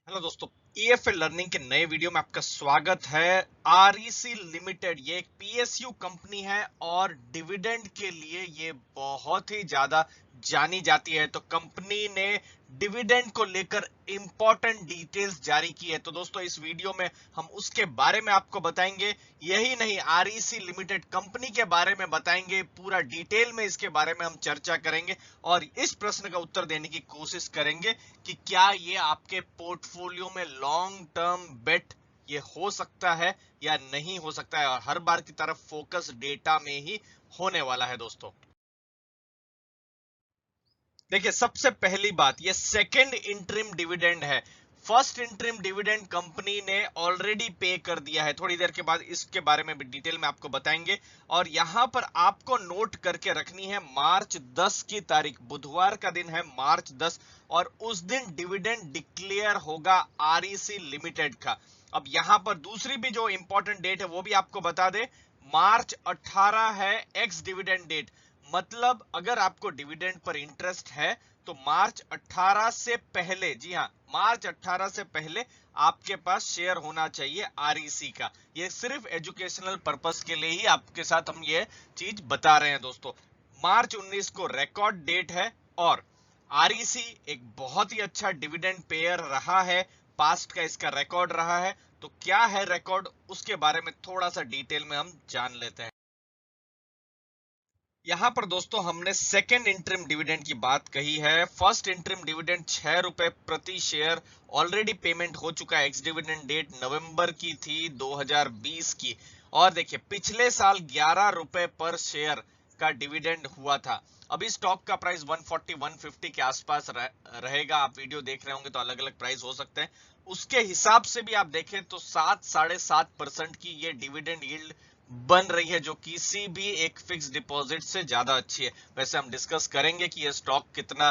Hello दोस्तों, EFL learning के नए वीडियो में आपका स्वागत है। आरईसी लिमिटेड ये एक पीएसयू कंपनी है और डिविडेंड के लिए ये बहुत ही ज्यादा जानी जाती है। तो कंपनी ने डिविडेंड को लेकर इंपॉर्टेंट डिटेल्स जारी की है। तो दोस्तों इस वीडियो में हम उसके बारे में आपको बताएंगे। यही नहीं, आरईसी लिमिटेड कंपनी के बारे में बताएंगे, पूरा डिटेल में इसके बारे में हम चर्चा करेंगे और इस प्रश्न का उत्तर देने की कोशिश करेंगे कि क्या ये आपके पोर्टफोलियो में लॉन्ग टर्म बेट ये हो सकता है या नहीं हो सकता है। और हर बार की तरफ फोकस डेटा में ही होने वाला है दोस्तों। देखिए, सबसे पहली बात, ये सेकंड इंटरिम डिविडेंड है। फर्स्ट इंटरिम डिविडेंड कंपनी ने ऑलरेडी पे कर दिया है। थोड़ी देर के बाद इसके बारे में भी डिटेल में आपको बताएंगे। और यहां पर आपको नोट करके रखनी है मार्च 10 की तारीख, बुधवार का दिन है मार्च 10, और उस दिन डिविडेंड डिक्लेयर होगा आरईसी लिमिटेड का। अब यहां पर दूसरी भी जो इंपॉर्टेंट डेट है वो भी आपको बता दे, मार्च 18 है एक्स डिविडेंड डेट। मतलब अगर आपको डिविडेंड पर इंटरेस्ट है तो मार्च 18 से पहले, जी हाँ, मार्च 18 से पहले आपके पास शेयर होना चाहिए आरईसी का। ये सिर्फ एजुकेशनल पर्पस के लिए ही आपके साथ हम ये चीज बता रहे हैं दोस्तों। मार्च 19 को रिकॉर्ड डेट है और आरईसी एक बहुत ही अच्छा डिविडेंड पेयर रहा है, पास्ट का इसका रिकॉर्ड रहा है। तो क्या है रिकॉर्ड, उसके बारे में थोड़ा सा डिटेल में हम जान लेते हैं। यहां पर दोस्तों हमने सेकेंड इंटरिम डिविडेंड की बात कही है। फर्स्ट इंटरिम डिविडेंड 6 रुपए प्रति शेयर ऑलरेडी पेमेंट हो चुका है। एक्स डिविडेंड डेट नवंबर की थी 2020 की। और देखिए, पिछले साल 11 रुपए पर शेयर का डिविडेंड हुआ था। अभी स्टॉक का प्राइस 140 150 के आसपास रहेगा। आप वीडियो देख रहे होंगे तो अलग अलग प्राइस हो सकते हैं। उसके हिसाब से भी आप देखें तो 7 साढ़े 7% की ये डिविडेंड यील्ड बन रही है, जो किसी भी एक फिक्स डिपॉजिट से ज्यादा अच्छी है। वैसे हम डिस्कस करेंगे कि ये स्टॉक कितना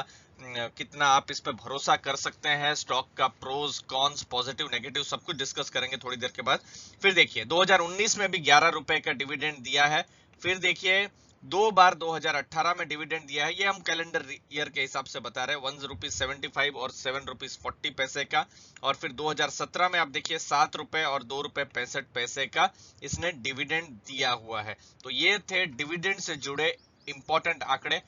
कितना आप इस पे भरोसा कर सकते हैं। स्टॉक का प्रोज कॉन्स, पॉजिटिव नेगेटिव, सब कुछ डिस्कस करेंगे थोड़ी देर के बाद। फिर देखिए, 2019 में भी 11 रुपए का डिविडेंड दिया है। फिर देखिए, 2 बार 2018 में डिविडेंड दिया है। ये हम कैलेंडर ईयर के हिसाब से बता रहे हैं, 1 रुपीज 75 और 7 रुपीज 40 पैसे का। और फिर 2017 में आप देखिए 7 रुपए और 2 रुपए 65 पैसे का इसने डिविडेंड दिया हुआ है। तो ये थे डिविडेंड से जुड़े इंपॉर्टेंट आंकड़े।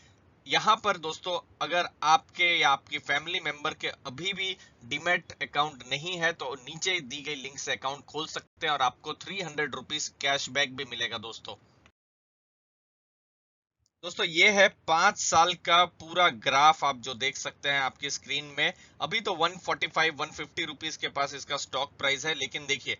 यहां पर दोस्तों, अगर आपके या आपकी फैमिली मेंबर के अभी भी डीमैट अकाउंट नहीं है तो नीचे दी गई लिंक से अकाउंट खोल सकते हैं और आपको 300 रुपीज कैशबैक भी मिलेगा दोस्तों। दोस्तों ये है 5 साल का पूरा ग्राफ, आप जो देख सकते हैं आपकी स्क्रीन में। अभी तो 145 150 रुपीज के पास इसका स्टॉक प्राइस है, लेकिन देखिए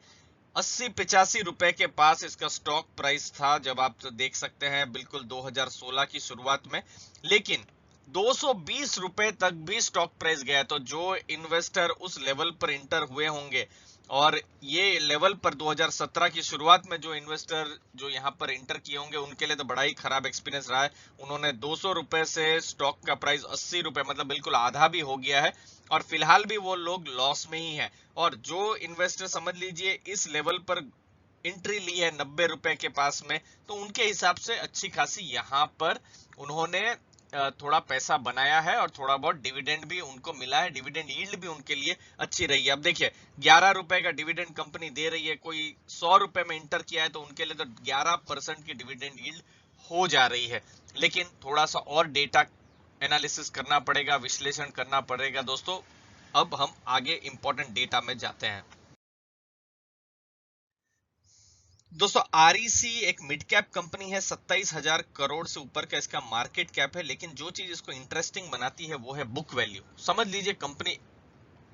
80 85 रुपए के पास इसका स्टॉक प्राइस था जब आप तो देख सकते हैं बिल्कुल 2016 की शुरुआत में। लेकिन 220 रुपए तक भी स्टॉक प्राइस गया। तो जो इन्वेस्टर उस लेवल पर इंटर हुए होंगे, और ये लेवल पर 2017 की शुरुआत में जो इन्वेस्टर जो यहाँ पर इंटर किए होंगे, उनके लिए तो बड़ा ही खराब एक्सपीरियंस रहा है। उन्होंने 200 रुपए से स्टॉक का प्राइस 80 रुपए, मतलब बिल्कुल आधा भी हो गया है, और फिलहाल भी वो लोग लॉस में ही है। और जो इन्वेस्टर समझ लीजिए इस लेवल पर एंट्री ली है 90 रुपए के पास में, तो उनके हिसाब से अच्छी खासी यहाँ पर उन्होंने थोड़ा पैसा बनाया है और थोड़ा बहुत डिविडेंड भी उनको मिला है। डिविडेंड यील्ड भी उनके लिए अच्छी रही है। अब देखिए, 11 रुपए का डिविडेंड कंपनी दे रही है, कोई 100 रुपए में इंटर किया है तो उनके लिए तो 11% की डिविडेंड यील्ड हो जा रही है। लेकिन थोड़ा सा और डेटा एनालिसिस करना पड़ेगा, विश्लेषण करना पड़ेगा दोस्तों। अब हम आगे इंपॉर्टेंट डेटा में जाते हैं। दोस्तों आरईसी एक मिड कैप कंपनी है, 27,000 करोड़ से ऊपर का इसका मार्केट कैप है। लेकिन जो चीज इसको इंटरेस्टिंग बनाती है वो है बुक वैल्यू। समझ लीजिए कंपनी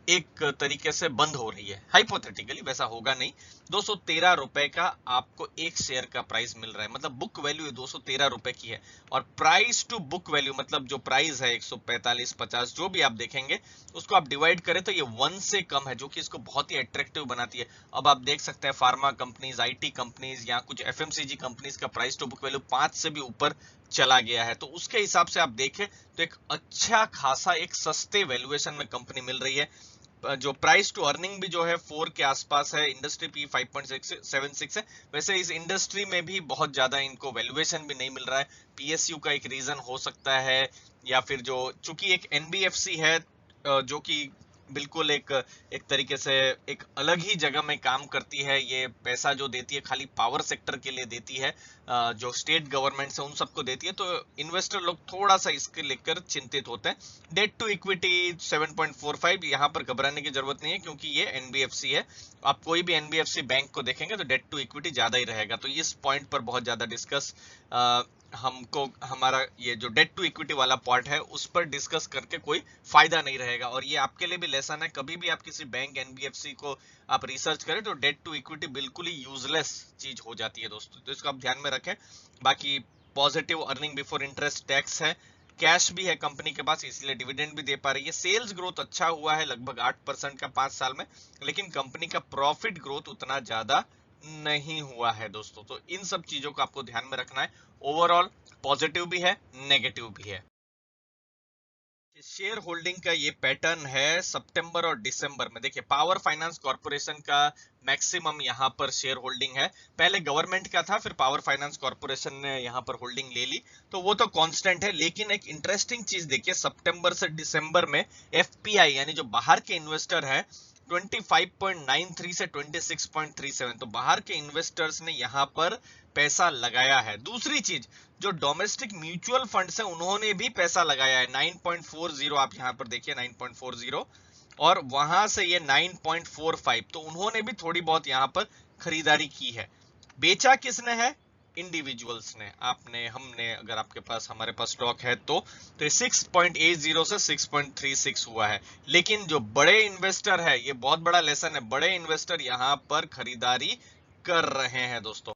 एक तरीके से बंद हो रही है, हाइपोथेटिकली, वैसा होगा नहीं। 213 रुपए का आपको एक शेयर का प्राइस मिल रहा है, मतलब बुक वैल्यू 213 रुपए की है। और प्राइस टू बुक वैल्यू, मतलब जो प्राइस है 145 50 जो भी आप देखेंगे, उसको आप डिवाइड करें तो ये 1 से कम है, जो कि इसको बहुत ही अट्रैक्टिव बनाती है। अब आप देख सकते हैं फार्मा कंपनीज, आईटी कंपनीज या कुछ एफएमसीजी कंपनीज का प्राइस टू बुक वैल्यू 5 से भी ऊपर चला गया है। तो उसके हिसाब से आप देखें तो एक अच्छा खासा एक सस्ते वैल्यूएशन में कंपनी मिल रही है। जो प्राइस टू अर्निंग भी जो है 4 के आसपास है। इंडस्ट्री पी 5.76 है। वैसे इस इंडस्ट्री में भी बहुत ज्यादा इनको वैल्यूएशन भी नहीं मिल रहा है। पीएसयू का एक रीजन हो सकता है, या फिर जो चूंकि एक एनबीएफसी है जो कि बिल्कुल एक एक तरीके से एक अलग ही जगह में काम करती है। ये पैसा जो देती है खाली पावर सेक्टर के लिए देती है, जो स्टेट गवर्नमेंट है उन सबको देती है, तो इन्वेस्टर लोग थोड़ा सा इसके लेकर चिंतित होते हैं। डेट टू इक्विटी 7.45, यहाँ पर घबराने की जरूरत नहीं है क्योंकि ये एनबीएफसी है। आप कोई भी एनबीएफसी बैंक को देखेंगे तो डेट टू इक्विटी ज्यादा ही रहेगा, तो इस पॉइंट पर बहुत ज्यादा डिस्कस हमको हमारा ये जो डेट टू इक्विटी वाला पार्ट है उस पर डिस्कस करके कोई फायदा नहीं रहेगा। और ये आपके लिए भी लेसन है, कभी भी आप किसी बैंक एनबीएफसी को आप रिसर्च करें तो डेट टू इक्विटी बिल्कुल ही यूजलेस चीज हो जाती है दोस्तों, तो इसको आप ध्यान में रखें। बाकी positive earning before interest tax है, कैश भी है कंपनी के पास इसलिए डिविडेंड भी दे पा रही है। सेल्स ग्रोथ अच्छा हुआ है लगभग 8% का 5 साल में, लेकिन कंपनी का प्रॉफिट ग्रोथ उतना ज्यादा नहीं हुआ है दोस्तों, तो इन सब चीजों को आपको ध्यान में रखना है। ओवरऑल पॉजिटिव भी है, नेगेटिव भी है। शेयर होल्डिंग का ये पैटर्न है सितंबर और दिसंबर में। देखिए पावर फाइनेंस कॉर्पोरेशन का मैक्सिमम यहाँ पर शेयर होल्डिंग है, पहले गवर्नमेंट का था, फिर पावर फाइनेंस कॉर्पोरेशन ने यहाँ पर होल्डिंग ले ली, तो वो तो कांस्टेंट है। लेकिन एक इंटरेस्टिंग चीज देखिए, सितंबर से दिसंबर में एफपीआई यानी जो बाहर के इन्वेस्टर है 25.93 से 26.37, तो बाहर के इन्वेस्टर्स ने यहाँ पर पैसा लगाया है। दूसरी चीज, जो डोमेस्टिक म्यूचुअल फंड्स है उन्होंने भी पैसा लगाया है 9.40, आप यहाँ पर देखिए 9.40, और वहां से ये 9.45, तो उन्होंने भी थोड़ी बहुत यहाँ पर खरीदारी की है। बेचा किसने है? इंडिविजुअल्स ने, आपने, हमने, अगर आपके पास हमारे पास स्टॉक है तो 6.80 से 6.36 हुआ है। लेकिन जो बड़े इन्वेस्टर है, ये बहुत बड़ा लेसन है, बड़े इन्वेस्टर यहाँ पर खरीदारी कर रहे हैं दोस्तों।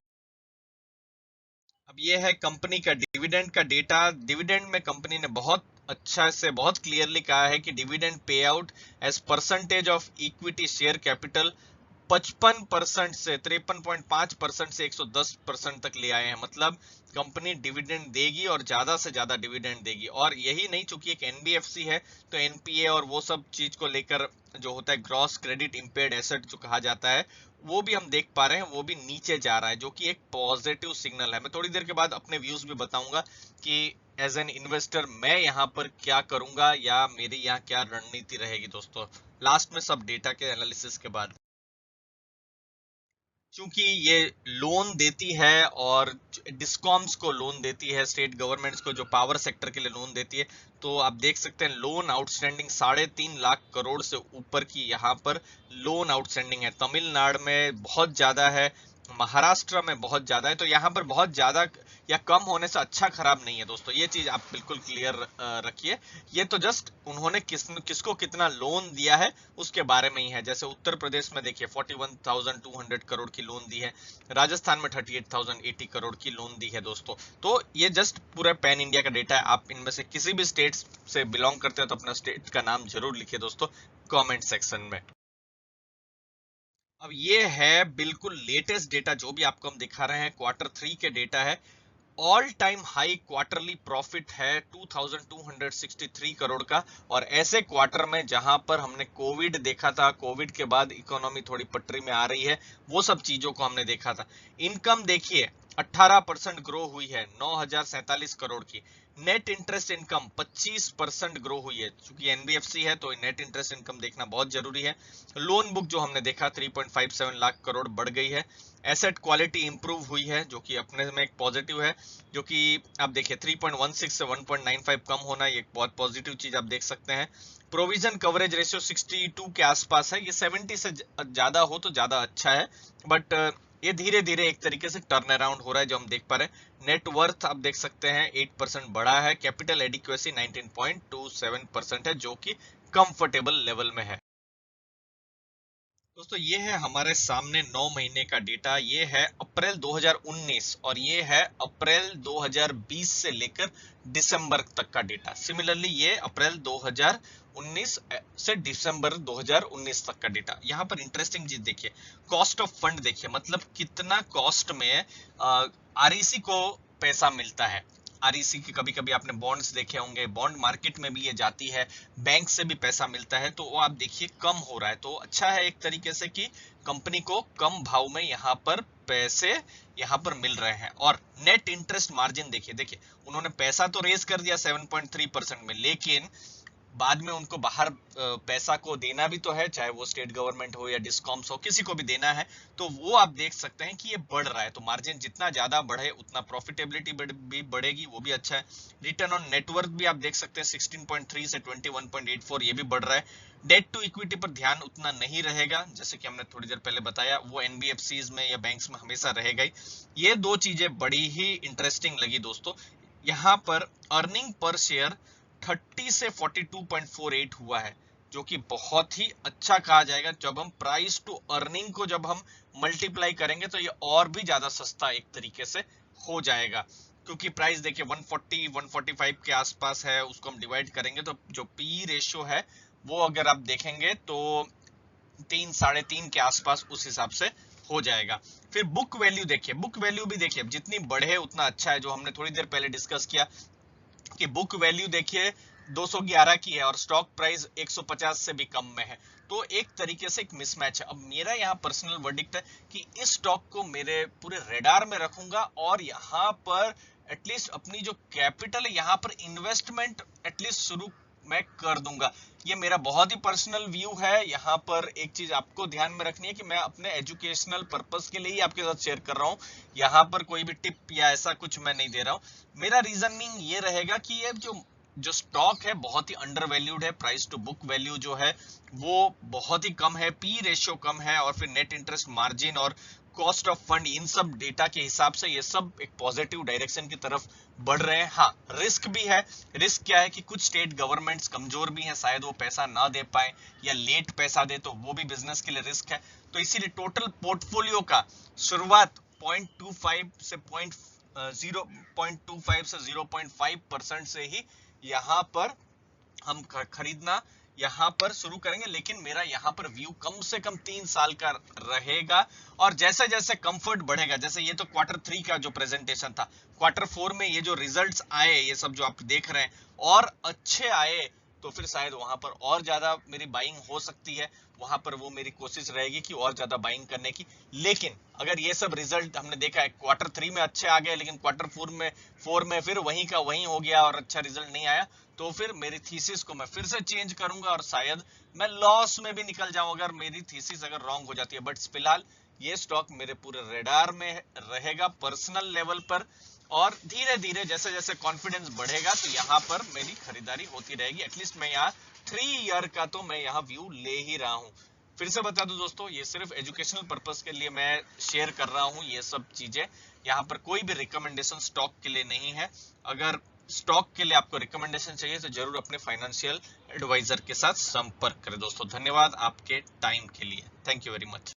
अब ये है कंपनी का डिविडेंड का डेटा। डिविडेंड में कंपनी ने बहुत अच्छा से बहुत क्लियरली कहा है कि dividend payout as percentage of equity share capital 55% से 53.5% से 110% तक ले आए हैं। मतलब कंपनी डिविडेंड देगी और ज्यादा से ज्यादा डिविडेंड देगी। और यही नहीं, चूंकि एक एनबीएफसी है तो एनपीए और वो सब चीज को लेकर जो होता है ग्रॉस क्रेडिट इंपेयर्ड एसेट जो कहा जाता है, वो भी हम देख पा रहे हैं, वो भी नीचे जा रहा है, जो कि एक पॉजिटिव सिग्नल है। मैं थोड़ी देर के बाद अपने व्यूज भी बताऊंगा कि एज एन इन्वेस्टर मैं यहाँ पर क्या करूंगा या मेरी यहाँ क्या रणनीति रहेगी दोस्तों, लास्ट में सब डेटा के एनालिसिस के बाद। क्योंकि ये लोन देती है और डिस्कॉम्स को लोन देती है, स्टेट गवर्नमेंट्स को जो पावर सेक्टर के लिए लोन देती है, तो आप देख सकते हैं लोन आउटस्टैंडिंग 3.5 लाख करोड़ से ऊपर की यहाँ पर लोन आउटस्टैंडिंग है। तमिलनाडु में बहुत ज्यादा है, महाराष्ट्र में बहुत ज्यादा है, तो यहाँ पर बहुत ज्यादा या कम होने से अच्छा खराब नहीं है दोस्तों, ये चीज आप बिल्कुल क्लियर रखिए। ये तो जस्ट उन्होंने किसको कितना लोन दिया है उसके बारे में ही है। जैसे उत्तर प्रदेश में देखिए 41,200 करोड़ की लोन दी है, राजस्थान में 38,080 करोड़ की लोन दी है दोस्तों। तो ये जस्ट पूरा पैन इंडिया का डेटा है, आप इनमें से किसी भी स्टेट से बिलोंग करते हो तो अपना स्टेट का नाम जरूर लिखिए दोस्तों कमेंट सेक्शन में। अब ये है बिल्कुल लेटेस्ट डेटा जो भी आपको हम दिखा रहे हैं, Q3 के डेटा है। All time high quarterly profit है 2263 करोड़ का, और ऐसे क्वार्टर में जहां पर हमने कोविड देखा था, कोविड के बाद इकोनॉमी थोड़ी पटरी में आ रही है, वो सब चीजों को हमने देखा था। इनकम देखिए 18% ग्रो हुई है 9,047 करोड़ की। नेट इंटरेस्ट इनकम 25% ग्रो हुई है, क्योंकि एनबीएफसी है तो नेट इंटरेस्ट इनकम देखना बहुत जरूरी है। लोन बुक जो हमने देखा 3.57 लाख करोड़ बढ़ गई है। एसेट क्वालिटी इंप्रूव हुई है जो कि अपने में एक पॉजिटिव है, जो कि आप देखिए 3.16 से 1.95 कम होना, ये बहुत पॉजिटिव चीज आप देख सकते हैं। प्रोविजन कवरेज रेशियो 62 के आसपास है, ये 70 से ज्यादा हो तो ज्यादा अच्छा है, बट ये धीरे धीरे एक तरीके से टर्न अराउंड हो रहा है जो हम देख पा रहे हैं। नेटवर्थ आप देख सकते हैं 8% बढ़ा है। कैपिटल एडिक्वेसी 19.27% है जो कि कंफर्टेबल लेवल में है। दोस्तों ये है हमारे सामने 9 महीने का डेटा, ये है अप्रैल 2019 और ये है अप्रैल 2020 से लेकर दिसंबर तक का डेटा। सिमिलरली ये अप्रैल 2019 से दिसंबर 2019 तक का डेटा। यहाँ पर इंटरेस्टिंग चीज देखिए, कॉस्ट ऑफ फंड देखिए, मतलब कितना कॉस्ट में आरईसी को पैसा मिलता है। आरईसी की कभी कभी आपने बॉन्ड्स देखे होंगे, बॉन्ड मार्केट में भी ये जाती है, बैंक से भी पैसा मिलता है, तो वो आप देखिए कम हो रहा है, तो अच्छा है एक तरीके से कि कंपनी को कम भाव में यहाँ पर पैसे यहाँ पर मिल रहे हैं। और नेट इंटरेस्ट मार्जिन देखिए, देखिए उन्होंने पैसा तो रेज कर दिया 7.3% में, लेकिन बाद में उनको बाहर पैसा को देना भी तो है, चाहे वो स्टेट गवर्नमेंट हो या डिस्कॉम्स हो, किसी को भी देना है, तो वो आप देख सकते हैं कि ये बढ़ रहा है। तो मार्जिन जितना ज्यादा बढ़े उतना प्रॉफिटेबिलिटी भी बढ़ेगी, वो भी अच्छा है। रिटर्न ऑन नेटवर्थ भी आप देख सकते हैं 16.3 से 21.84, ये भी बढ़ रहा है। डेट टू इक्विटी पर ध्यान उतना नहीं रहेगा, जैसे कि हमने थोड़ी देर पहले बताया, वो एनबीएफसीज में या बैंक्स में हमेशा रहेगा ही। ये दो चीजें बड़ी ही इंटरेस्टिंग लगी दोस्तों। यहाँ पर अर्निंग पर शेयर 30 से 42.48 हुआ है, जो कि बहुत ही अच्छा कहा जाएगा। जब हम प्राइस टू अर्निंग को जब हम मल्टीप्लाई करेंगे तो ये और भी ज्यादा सस्ता एक तरीके से हो जाएगा, क्योंकि प्राइस देखिए 140 145 के आसपास है, उसको हम डिवाइड करेंगे तो जो पी रेशियो है वो अगर आप देखेंगे तो 3 साढ़े 3 के आसपास उस हिसाब से हो जाएगा। फिर बुक वैल्यू देखिए, बुक वैल्यू भी देखिए जितनी बढ़े उतना अच्छा है, जो हमने थोड़ी देर पहले डिस्कस किया कि बुक वैल्यू देखिए 211 की है और स्टॉक प्राइस 150 से भी कम में है, तो एक तरीके से एक मिसमैच है। अब मेरा यहाँ पर्सनल वर्डिक्ट है कि इस स्टॉक को मेरे पूरे रेडार में रखूंगा और यहाँ पर एटलीस्ट अपनी जो कैपिटल है यहाँ पर इन्वेस्टमेंट एटलीस्ट शुरू मैं कर दूंगा। ये मेरा बहुत ही पर्सनल व्यू है। यहाँ पर एक चीज आपको ध्यान में रखनी है कि मैं अपने एजुकेशनल पर्पस के लिए ही आपके साथ शेयर कर रहा हूँ, यहाँ पर कोई भी टिप या ऐसा कुछ मैं नहीं दे रहा हूँ। मेरा रीजनिंग ये रहेगा कि ये जो स्टॉक है बहुत ही अंडर वैल्यूड है, प्राइस टू बुक वैल्यू जो है वो बहुत ही कम है, पी रेशियो कम है, और फिर नेट इंटरेस्ट मार्जिन और कॉस्ट ऑफ फंड, इन सब डेटा के हिसाब से ये सब एक पॉजिटिव डायरेक्शन की तरफ बढ़ रहे हैं। हाँ, रिस्क भी है। रिस्क क्या है कि कुछ स्टेट गवर्नमेंट्स कमजोर भी हैं, शायद वो पैसा ना दे पाए या लेट पैसा दे, तो वो भी बिजनेस के लिए रिस्क है। तो इसीलिए टोटल पोर्टफोलियो का शुरुआत 0.25 से 0.5% से ही यहाँ पर हम खरीदना यहाँ पर शुरू करेंगे। लेकिन मेरा यहाँ पर व्यू कम से कम 3 साल का रहेगा, और जैसे जैसे कंफर्ट बढ़ेगा, जैसे ये तो Q3 का जो प्रेजेंटेशन था, Q4 में ये जो रिजल्ट्स आए, ये सब जो आप देख रहे हैं और अच्छे आए, तो फिर शायद वहां पर और ज्यादा मेरी बाइंग हो सकती है। वहां पर वो मेरी कोशिश रहेगी कि और ज्यादा बाइंग करने की। लेकिन अगर ये सब रिजल्ट हमने देखा है Q3 में अच्छे आ गए, लेकिन Q4 में फिर वहीं का वहीं हो गया और अच्छा रिजल्ट नहीं आया, तो फिर मेरी थीसिस को मैं फिर से चेंज करूंगा और शायद मैं लॉस में भी निकल जाऊं अगर मेरी थीसिस अगर रॉन्ग हो जाती है। बट फिलहाल ये स्टॉक मेरे पूरे रेडार में रहेगा पर्सनल लेवल पर, और धीरे धीरे जैसे जैसे कॉन्फिडेंस बढ़ेगा तो यहाँ पर मेरी खरीदारी होती रहेगी। एटलीस्ट मैं यहाँ 3 ईयर का तो मैं यहाँ व्यू ले ही रहा हूँ। फिर से बता दूं दोस्तों, ये सिर्फ एजुकेशनल पर्पस के लिए मैं शेयर कर रहा हूँ ये सब चीजें। यहाँ पर कोई भी रिकमेंडेशन स्टॉक के लिए नहीं है। अगर स्टॉक के लिए आपको रिकमेंडेशन चाहिए तो जरूर अपने फाइनेंशियल एडवाइजर के साथ संपर्क करें। दोस्तों धन्यवाद आपके टाइम के लिए, थैंक यू वेरी मच।